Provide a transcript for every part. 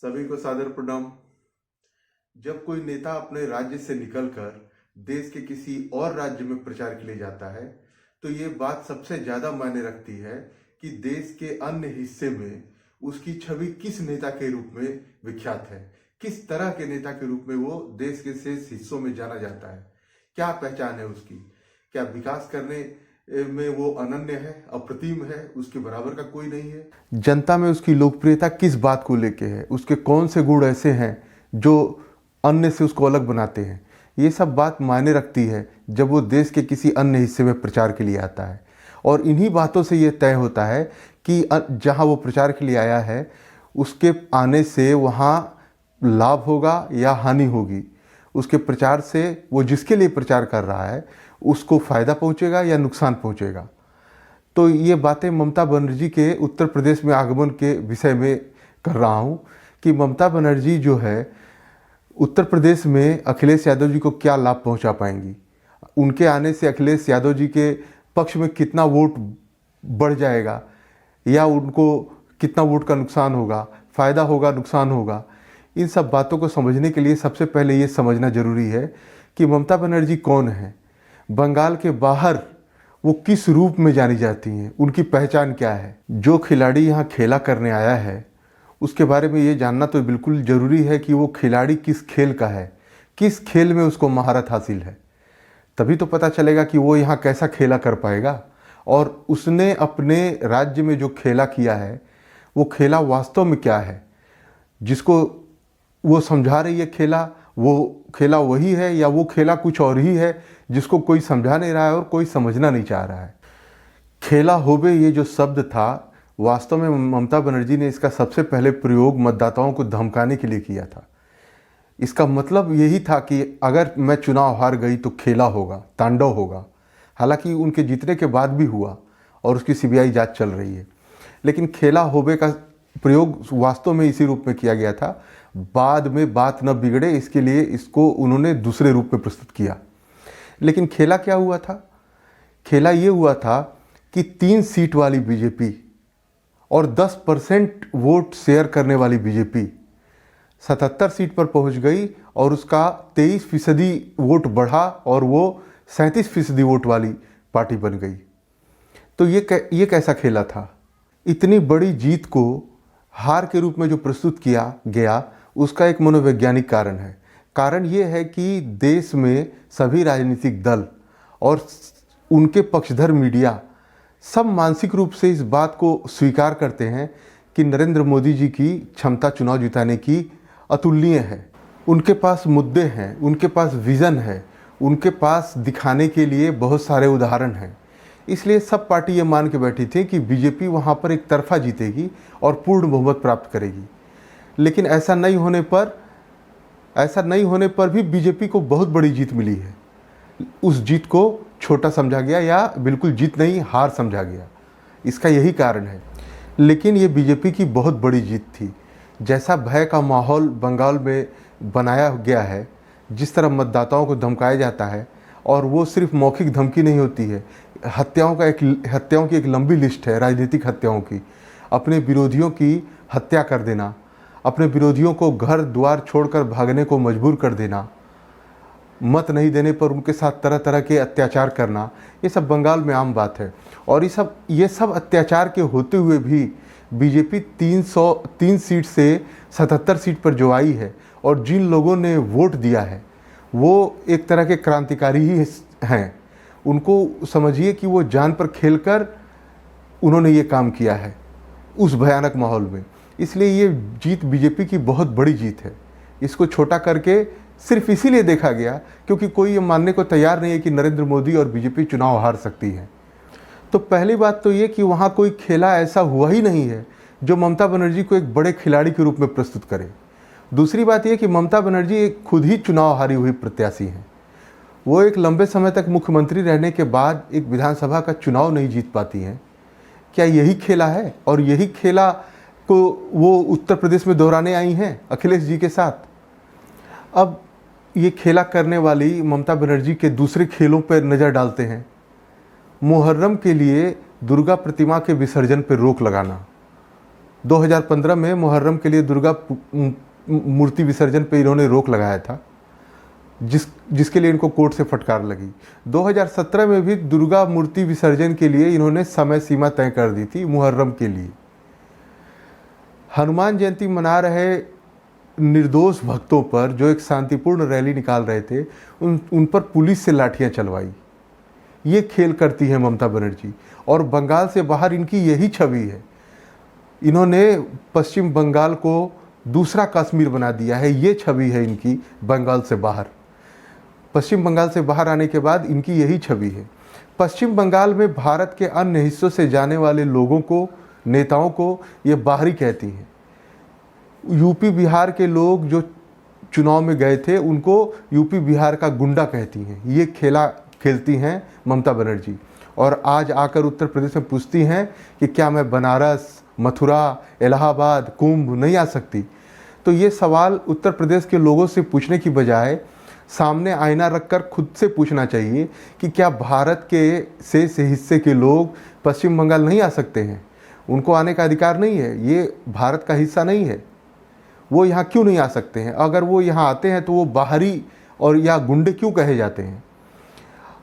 सभी को सादर प्रणाम। जब कोई नेता अपने राज्य से निकलकर देश के किसी और राज्य में प्रचार के लिए जाता है तो ये बात सबसे ज्यादा मायने रखती है कि देश के अन्य हिस्से में उसकी छवि किस नेता के रूप में विख्यात है, किस तरह के नेता के रूप में वो देश के शेष हिस्सों में जाना जाता है, क्या पहचान है उसकी, क्या विकास करने में वो अनन्य है, अप्रतिम है, उसके बराबर का कोई नहीं है। जनता में उसकी लोकप्रियता किस बात को लेके है, उसके कौन से गुण ऐसे हैं जो अन्य से उसको अलग बनाते हैं। ये सब बात मायने रखती है जब वो देश के किसी अन्य हिस्से में प्रचार के लिए आता है। और इन्हीं बातों से ये तय होता है कि जहाँ वो प्रचार के लिए आया है उसके आने से वहाँ लाभ होगा या हानि होगी, उसके प्रचार से वो जिसके लिए प्रचार कर रहा है उसको फ़ायदा पहुंचेगा या नुकसान पहुंचेगा। तो ये बातें ममता बनर्जी के उत्तर प्रदेश में आगमन के विषय में कर रहा हूँ कि ममता बनर्जी जो है उत्तर प्रदेश में अखिलेश यादव जी को क्या लाभ पहुंचा पाएंगी, उनके आने से अखिलेश यादव जी के पक्ष में कितना वोट बढ़ जाएगा या उनको कितना वोट का नुकसान होगा, फ़ायदा होगा, नुकसान होगा। इन सब बातों को समझने के लिए सबसे पहले ये समझना ज़रूरी है कि ममता बनर्जी कौन है, बंगाल के बाहर वो किस रूप में जानी जाती हैं, उनकी पहचान क्या है। जो खिलाड़ी यहाँ खेला करने आया है उसके बारे में ये जानना तो बिल्कुल ज़रूरी है कि वो खिलाड़ी किस खेल का है, किस खेल में उसको महारत हासिल है। तभी तो पता चलेगा कि वो यहाँ कैसा खेला कर पाएगा और उसने अपने राज्य में जो खेला किया है वो खेला वास्तव में क्या है, जिसको वो समझा रही है खेला, वो खेला वही है या वो खेला कुछ और ही है जिसको कोई समझा नहीं रहा है और कोई समझना नहीं चाह रहा है। खेला होबे ये जो शब्द था वास्तव में ममता बनर्जी ने इसका सबसे पहले प्रयोग मतदाताओं को धमकाने के लिए किया था। इसका मतलब यही था कि अगर मैं चुनाव हार गई तो खेला होगा, तांडव होगा। हालांकि उनके जीतने के बाद भी हुआ और उसकी सीबीआई जांच चल रही है, लेकिन खेला होबे का प्रयोग वास्तव में इसी रूप में किया गया था। बाद में बात न बिगड़े इसके लिए इसको उन्होंने दूसरे रूप में प्रस्तुत किया। लेकिन खेला क्या हुआ था? खेला ये हुआ था कि 3 सीट वाली बीजेपी और 10% वोट शेयर करने वाली बीजेपी 77 सीट पर पहुंच गई और उसका 23% वोट बढ़ा और वो 37% वोट वाली पार्टी बन गई। तो ये कैसा खेला था? इतनी बड़ी जीत को हार के रूप में जो प्रस्तुत किया गया उसका एक मनोवैज्ञानिक कारण है। कारण ये है कि देश में सभी राजनीतिक दल और उनके पक्षधर मीडिया सब मानसिक रूप से इस बात को स्वीकार करते हैं कि नरेंद्र मोदी जी की क्षमता चुनाव जिताने की अतुलनीय है। उनके पास मुद्दे हैं, उनके पास विज़न है, उनके पास दिखाने के लिए बहुत सारे उदाहरण हैं। इसलिए सब पार्टी ये मान के बैठी थी कि बीजेपी वहाँ पर एक तरफा जीतेगी और पूर्ण बहुमत प्राप्त करेगी। लेकिन ऐसा नहीं होने पर भी बीजेपी को बहुत बड़ी जीत मिली है। उस जीत को छोटा समझा गया या बिल्कुल जीत नहीं, हार समझा गया। इसका यही कारण है। लेकिन ये बीजेपी की बहुत बड़ी जीत थी। जैसा भय का माहौल बंगाल में बनाया गया है, जिस तरह मतदाताओं को धमकाया जाता है, और वो सिर्फ मौखिक धमकी नहीं होती है, हत्याओं की एक लंबी लिस्ट है, राजनीतिक हत्याओं की। अपने विरोधियों की हत्या कर देना, अपने विरोधियों को घर द्वार छोड़कर भागने को मजबूर कर देना, मत नहीं देने पर उनके साथ तरह तरह के अत्याचार करना, ये सब बंगाल में आम बात है। और ये सब अत्याचार के होते हुए भी बीजेपी 303 सीट से 77 सीट पर जो आई है और जिन लोगों ने वोट दिया है वो एक तरह के क्रांतिकारी ही हैं। उनको समझिए कि वो जान पर खेलकर उन्होंने ये काम किया है उस भयानक माहौल में। इसलिए ये जीत बीजेपी की बहुत बड़ी जीत है। इसको छोटा करके सिर्फ इसीलिए देखा गया क्योंकि कोई ये मानने को तैयार नहीं है कि नरेंद्र मोदी और बीजेपी चुनाव हार सकती है। तो पहली बात तो ये कि वहाँ कोई खेला ऐसा हुआ ही नहीं है जो ममता बनर्जी को एक बड़े खिलाड़ी के रूप में प्रस्तुत करे। दूसरी बात यह कि ममता बनर्जी खुद ही चुनाव हारी हुई प्रत्याशी हैं। वो एक लंबे समय तक मुख्यमंत्री रहने के बाद एक विधानसभा का चुनाव नहीं जीत पाती हैं। क्या यही खेला है? और यही खेला को वो उत्तर प्रदेश में दोहराने आई हैं अखिलेश जी के साथ। अब ये खेला करने वाली ममता बनर्जी के दूसरे खेलों पर नज़र डालते हैं। मुहर्रम के लिए दुर्गा प्रतिमा के विसर्जन पर रोक लगाना, 2015 में मुहर्रम के लिए दुर्गा मूर्ति विसर्जन पे इन्होंने रोक लगाया था, जिसके लिए इनको कोर्ट से फटकार लगी। 2017 में भी दुर्गा मूर्ति विसर्जन के लिए इन्होंने समय सीमा तय कर दी थी मुहर्रम के लिए। हनुमान जयंती मना रहे निर्दोष भक्तों पर जो एक शांतिपूर्ण रैली निकाल रहे थे, उन पर पुलिस से लाठियां चलवाई। ये खेल करती है ममता बनर्जी, और बंगाल से बाहर इनकी यही छवि है। इन्होंने पश्चिम बंगाल को दूसरा कश्मीर बना दिया है, ये छवि है इनकी बंगाल से बाहर। पश्चिम बंगाल से बाहर आने के बाद इनकी यही छवि है। पश्चिम बंगाल में भारत के अन्य हिस्सों से जाने वाले लोगों को, नेताओं को ये बाहरी कहती हैं। यूपी बिहार के लोग जो चुनाव में गए थे उनको यूपी बिहार का गुंडा कहती हैं। ये खेला खेलती हैं ममता बनर्जी, और आज आकर उत्तर प्रदेश में पूछती हैं कि क्या मैं बनारस, मथुरा, इलाहाबाद, कुंभ नहीं आ सकती। तो ये सवाल उत्तर प्रदेश के लोगों से पूछने की बजाय सामने आईना रखकर खुद से पूछना चाहिए कि क्या भारत के शेष हिस्से के लोग पश्चिम बंगाल नहीं आ सकते हैं? उनको आने का अधिकार नहीं है? ये भारत का हिस्सा नहीं है? वो यहाँ क्यों नहीं आ सकते हैं? अगर वो यहाँ आते हैं तो वो बाहरी और या गुंडे क्यों कहे जाते हैं?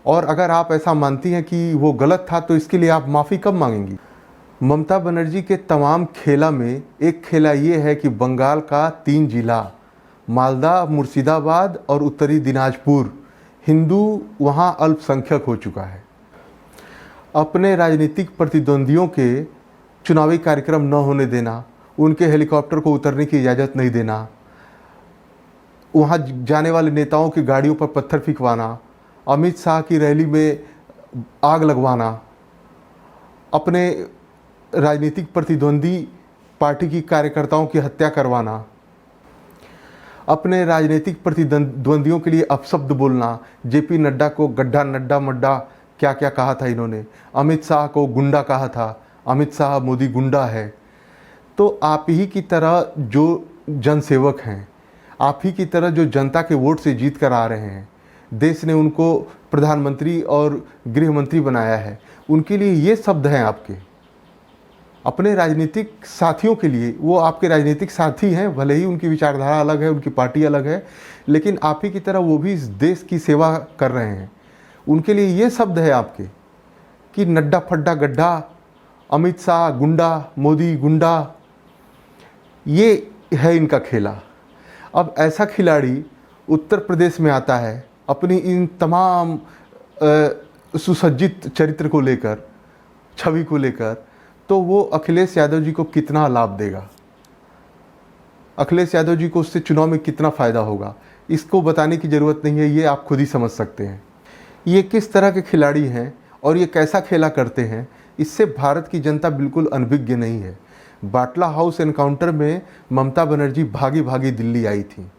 और अगर आप ऐसा मानती हैं कि वो गलत था तो इसके लिए आप माफ़ी कब मांगेंगी? ममता बनर्जी के तमाम खेला में एक खेला ये है कि बंगाल का 3 जिला मालदा, मुर्शिदाबाद और उत्तरी दिनाजपुर, हिंदू वहाँ अल्पसंख्यक हो चुका है। अपने राजनीतिक प्रतिद्वंदियों के चुनावी कार्यक्रम न होने देना, उनके हेलीकॉप्टर को उतरने की इजाज़त नहीं देना, वहाँ जाने वाले नेताओं की गाड़ियों पर पत्थर फेंकवाना, अमित शाह की रैली में आग लगवाना, अपने राजनीतिक प्रतिद्वंदी पार्टी की कार्यकर्ताओं की हत्या करवाना, अपने राजनीतिक प्रतिद्वंदियों के लिए अपशब्द बोलना। जेपी नड्डा को गड्ढा नड्डा मड्डा क्या क्या कहा था इन्होंने, अमित शाह को गुंडा कहा था, अमित शाह मोदी गुंडा है। तो आप ही की तरह जो जनसेवक हैं, आप ही की तरह जो जनता के वोट से जीत कर आ रहे हैं, देश ने उनको प्रधानमंत्री और गृह मंत्री बनाया है, उनके लिए ये शब्द हैं आपके। अपने राजनीतिक साथियों के लिए, वो आपके राजनीतिक साथी हैं, भले ही उनकी विचारधारा अलग है, उनकी पार्टी अलग है, लेकिन आप ही की तरह वो भी इस देश की सेवा कर रहे हैं। उनके लिए ये शब्द है आपके कि नड्डा फड्डा गड्ढा, अमित शाह गुंडा, मोदी गुंडा, ये है इनका खेला। अब ऐसा खिलाड़ी उत्तर प्रदेश में आता है अपनी इन तमाम सुसज्जित चरित्र को लेकर, छवि को लेकर, तो वो अखिलेश यादव जी को कितना लाभ देगा, अखिलेश यादव जी को उससे चुनाव में कितना फ़ायदा होगा, इसको बताने की ज़रूरत नहीं है, ये आप खुद ही समझ सकते हैं। ये किस तरह के खिलाड़ी हैं और ये कैसा खेला करते हैं, इससे भारत की जनता बिल्कुल अनभिज्ञ नहीं है। बाटला हाउस एनकाउंटर में ममता बनर्जी भागी भागी दिल्ली आई थी,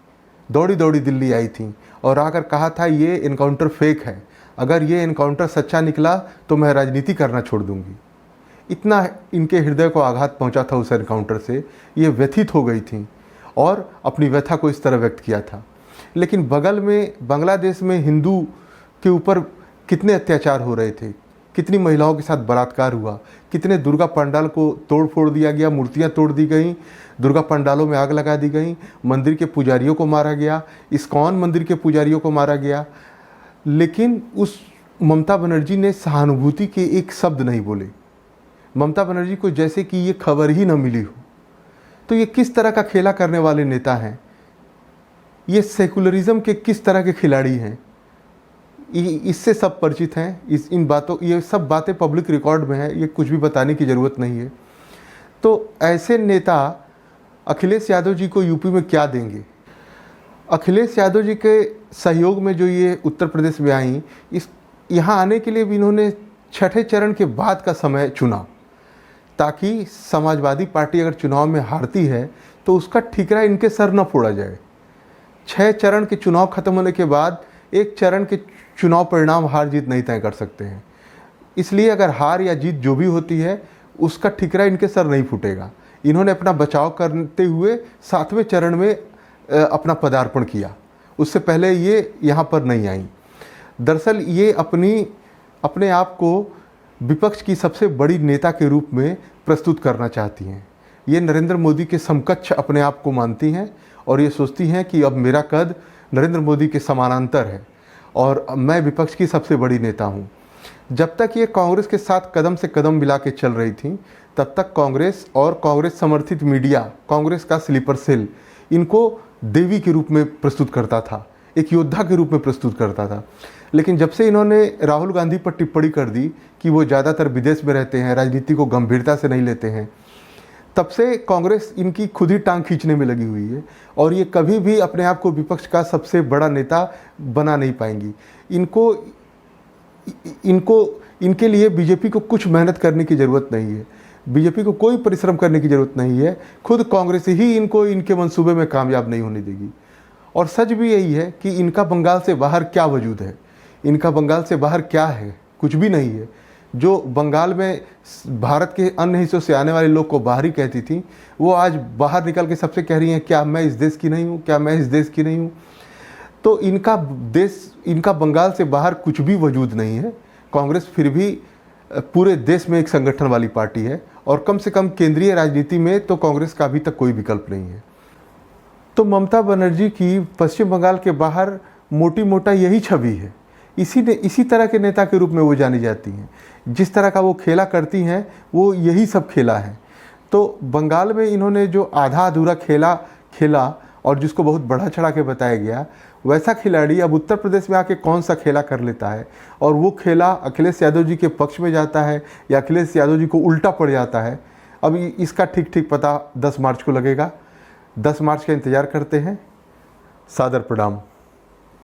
दौड़ी दौड़ी दिल्ली आई थी और आकर कहा था ये एनकाउंटर फेक है, अगर ये एनकाउंटर सच्चा निकला तो मैं राजनीति करना छोड़ दूंगी। इतना इनके हृदय को आघात पहुंचा था उस एनकाउंटर से, ये व्यथित हो गई थी और अपनी व्यथा को इस तरह व्यक्त किया था। लेकिन बगल में बांग्लादेश में हिंदू के ऊपर कितने अत्याचार हो रहे थे, कितनी महिलाओं के साथ बलात्कार हुआ, कितने दुर्गा पंडाल को तोड़ फोड़ दिया गया, मूर्तियां तोड़ दी गई, दुर्गा पंडालों में आग लगा दी गई, मंदिर के पुजारियों को मारा गया, इस्कॉन मंदिर के पुजारियों को मारा गया। लेकिन उस ममता बनर्जी ने सहानुभूति के एक शब्द नहीं बोले। ममता बनर्जी को जैसे कि ये खबर ही न मिली हो। तो ये किस तरह का खेला करने वाले नेता हैं, ये सेकुलरिज्म के किस तरह के खिलाड़ी हैं, इससे सब परिचित हैं। इन बातों, ये सब बातें पब्लिक रिकॉर्ड में है, ये कुछ भी बताने की ज़रूरत नहीं है। तो ऐसे नेता अखिलेश यादव जी को यूपी में क्या देंगे? अखिलेश यादव जी के सहयोग में जो ये उत्तर प्रदेश में आई, इस यहाँ आने के लिए भी इन्होंने छठे चरण के बाद का समय चुना, ताकि समाजवादी पार्टी अगर चुनाव में हारती है तो उसका ठिकरा इनके सर न फोड़ा जाए। 6 चरण के चुनाव खत्म होने के बाद एक चरण के चुनाव परिणाम हार जीत नहीं तय कर सकते हैं। इसलिए अगर हार या जीत जो भी होती है उसका ठिकरा इनके सर नहीं फूटेगा। इन्होंने अपना बचाव करते हुए 7वें चरण में अपना पदार्पण किया, उससे पहले ये यहाँ पर नहीं आई। दरअसल ये अपने आप को विपक्ष की सबसे बड़ी नेता के रूप में प्रस्तुत करना चाहती हैं। ये नरेंद्र मोदी के समकक्ष अपने आप को मानती हैं और ये सोचती हैं कि अब मेरा कद नरेंद्र मोदी के समानांतर है और मैं विपक्ष की सबसे बड़ी नेता हूँ। जब तक ये कांग्रेस के साथ कदम से कदम मिला के चल रही थी, तब तक कांग्रेस और कांग्रेस समर्थित मीडिया, कांग्रेस का स्लीपर सेल, इनको देवी के रूप में प्रस्तुत करता था, एक योद्धा के रूप में प्रस्तुत करता था। लेकिन जब से इन्होंने राहुल गांधी पर टिप्पणी कर दी कि वो ज़्यादातर विदेश में रहते हैं, राजनीति को गंभीरता से नहीं लेते हैं, तब से कांग्रेस इनकी खुद ही टांग खींचने में लगी हुई है और ये कभी भी अपने आप को विपक्ष का सबसे बड़ा नेता बना नहीं पाएंगी। इनके लिए बीजेपी को कुछ मेहनत करने की ज़रूरत नहीं है, बीजेपी को कोई परिश्रम करने की ज़रूरत नहीं है, खुद कांग्रेस ही इनको इनके मंसूबे में कामयाब नहीं होने देगी। और सच भी यही है कि इनका बंगाल से बाहर क्या वजूद है, इनका बंगाल से बाहर क्या है, कुछ भी नहीं है। जो बंगाल में भारत के अन्य हिस्सों से आने वाले लोग को बाहरी कहती थी, वो आज बाहर निकल के सबसे कह रही हैं क्या मैं इस देश की नहीं हूँ, क्या मैं इस देश की नहीं हूँ। तो इनका बंगाल से बाहर कुछ भी वजूद नहीं है। कांग्रेस फिर भी पूरे देश में एक संगठन वाली पार्टी है और कम से कम केंद्रीय राजनीति में तो कांग्रेस का अभी तक कोई विकल्प नहीं है। तो ममता बनर्जी की पश्चिम बंगाल के बाहर मोटी मोटा यही छवि है। इसी तरह के नेता के रूप में वो जानी जाती हैं। जिस तरह का वो खेला करती हैं, वो यही सब खेला है। तो बंगाल में इन्होंने जो आधा अधूरा खेला और जिसको बहुत बढ़ा चढ़ा के बताया गया, वैसा खिलाड़ी अब उत्तर प्रदेश में आके कौन सा खेला कर लेता है और वो खेला अखिलेश यादव जी के पक्ष में जाता है या अखिलेश यादव जी को उल्टा पड़ जाता है, अब इसका ठीक पता 10 मार्च को लगेगा। 10 मार्च का इंतज़ार करते हैं। सादर प्रणाम।